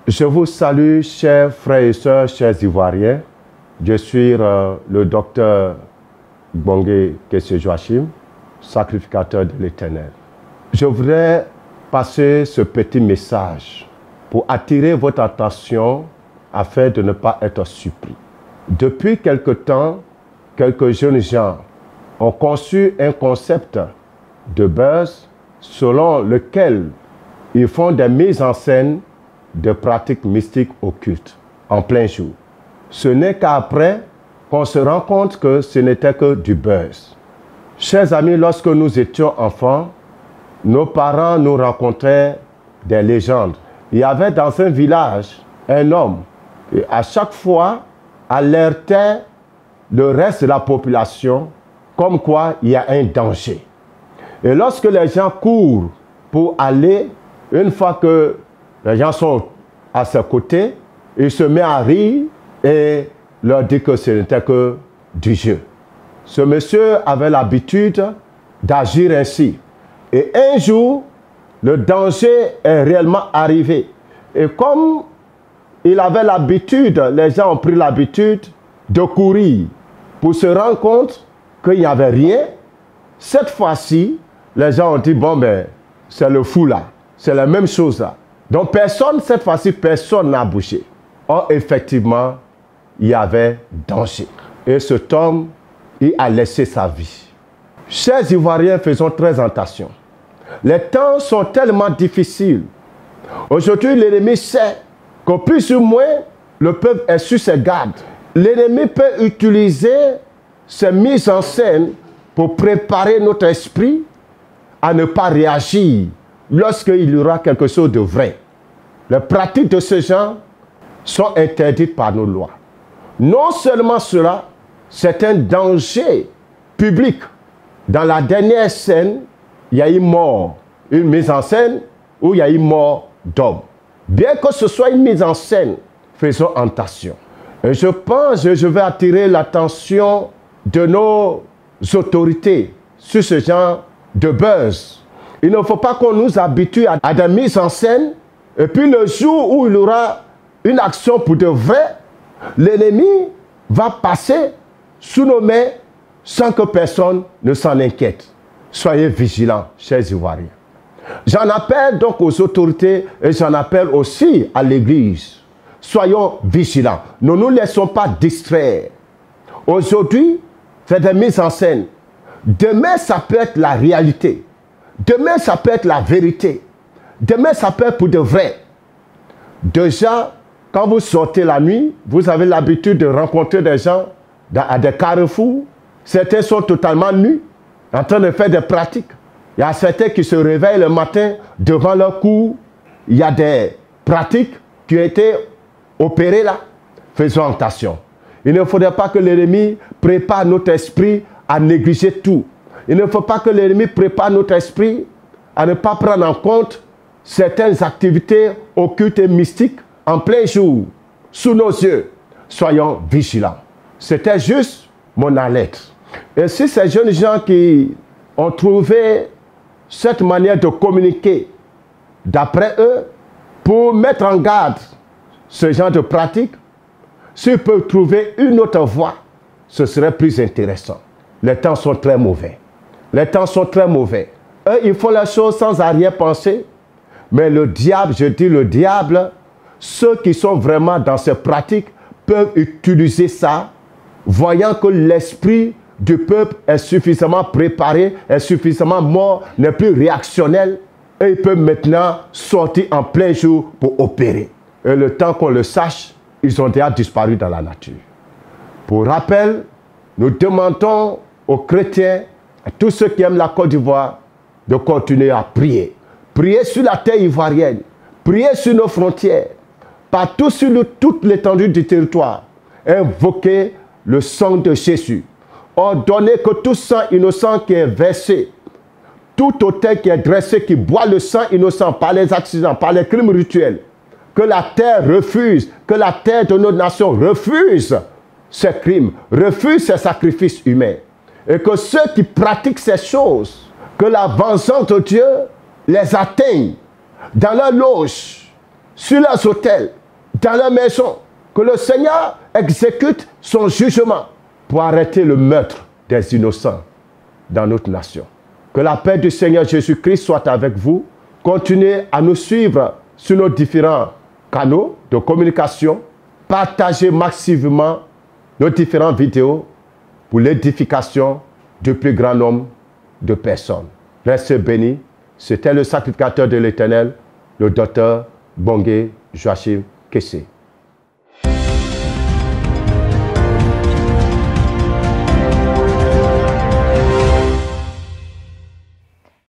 Je vous salue, chers frères et sœurs, chers Ivoiriens. Je suis le docteur Gbongue Kesse Joachim, sacrificateur de l'Éternel. Je voudrais passer ce petit message pour attirer votre attention afin de ne pas être surpris. Depuis quelque temps, quelques jeunes gens ont conçu un concept de buzz selon lequel ils font des mises en scène de pratiques mystiques occultes en plein jour. Ce n'est qu'après qu'on se rend compte que ce n'était que du buzz. Chers amis, lorsque nous étions enfants, nos parents nous racontaient des légendes. Il y avait dans un village un homme qui à chaque fois alertait le reste de la population comme quoi il y a un danger. Et lorsque les gens courent pour aller, une fois que les gens sont à ses côtés, il se met à rire et leur dit que ce n'était que du jeu. Ce monsieur avait l'habitude d'agir ainsi. Et un jour, le danger est réellement arrivé. Et comme il avait l'habitude, les gens ont pris l'habitude de courir pour se rendre compte qu'il n'y avait rien. Cette fois-ci, les gens ont dit, bon, ben, c'est le fou là. C'est la même chose là. Donc personne, cette fois-ci, personne n'a bougé. Or, effectivement, il y avait danger. Et cet homme, il a laissé sa vie. Chers Ivoiriens, faisons très attention. Les temps sont tellement difficiles. Aujourd'hui, l'ennemi sait qu'au plus ou moins, le peuple est sur ses gardes. L'ennemi peut utiliser ces mises en scène pour préparer notre esprit à ne pas réagir lorsqu'il y aura quelque chose de vrai. Les pratiques de ce genre sont interdites par nos lois. Non seulement cela, c'est un danger public. Dans la dernière scène, il y a eu mort, une mise en scène où il y a eu mort d'homme. Bien que ce soit une mise en scène, faisons attention. Et je pense que je vais attirer l'attention de nos autorités sur ce genre de buzz. Il ne faut pas qu'on nous habitue à des mises en scène et puis le jour où il y aura une action pour de vrai, l'ennemi va passer sous nos mains sans que personne ne s'en inquiète. Soyez vigilants, chers Ivoiriens. J'en appelle donc aux autorités et j'en appelle aussi à l'Église. Soyons vigilants. Ne nous laissons pas distraire. Aujourd'hui, c'est des mises en scène. Demain, ça peut être la réalité. Demain, ça peut être la vérité. Demain, ça peut être pour de vrai. Déjà, quand vous sortez la nuit, vous avez l'habitude de rencontrer des gens à des carrefours. Certains sont totalement nus, en train de faire des pratiques. Il y a certains qui se réveillent le matin devant leur cour. Il y a des pratiques qui ont été opérées là. Faisons attention. Il ne faudrait pas que l'ennemi prépare notre esprit à négliger tout. Il ne faut pas que l'ennemi prépare notre esprit à ne pas prendre en compte certaines activités occultes et mystiques en plein jour, sous nos yeux. Soyons vigilants. C'était juste mon alerte. Et si ces jeunes gens qui ont trouvé cette manière de communiquer, d'après eux, pour mettre en garde ce genre de pratique, s'ils peuvent trouver une autre voie, ce serait plus intéressant. Les temps sont très mauvais. Les temps sont très mauvais. Eux, ils font la chose sans arrière-pensée. Mais le diable, je dis le diable, ceux qui sont vraiment dans ces pratiques peuvent utiliser ça, voyant que l'esprit du peuple est suffisamment préparé, est suffisamment mort, n'est plus réactionnel, et ils peuvent maintenant sortir en plein jour pour opérer. Et le temps qu'on le sache, ils ont déjà disparu dans la nature. Pour rappel, nous demandons aux chrétiens, à tous ceux qui aiment la Côte d'Ivoire, de continuer à prier. Prier sur la terre ivoirienne, prier sur nos frontières, partout sur toute l'étendue du territoire. Invoquer le sang de Jésus. Ordonner que tout sang innocent qui est versé, tout autel qui est dressé, qui boit le sang innocent par les accidents, par les crimes rituels, que la terre refuse, que la terre de notre nation refuse ces crimes, refuse ces sacrifices humains. Et que ceux qui pratiquent ces choses, que la vengeance de Dieu les atteigne dans leur loge sur leurs autels, dans leur maison. Que le Seigneur exécute son jugement pour arrêter le meurtre des innocents dans notre nation. Que la paix du Seigneur Jésus-Christ soit avec vous. Continuez à nous suivre sur nos différents canaux de communication. Partagez massivement nos différentes vidéos pour l'édification du plus grand nombre de personnes. Restez bénis. C'était le sacrificateur de l'Éternel, le docteur Gbongue Joachim Kessé.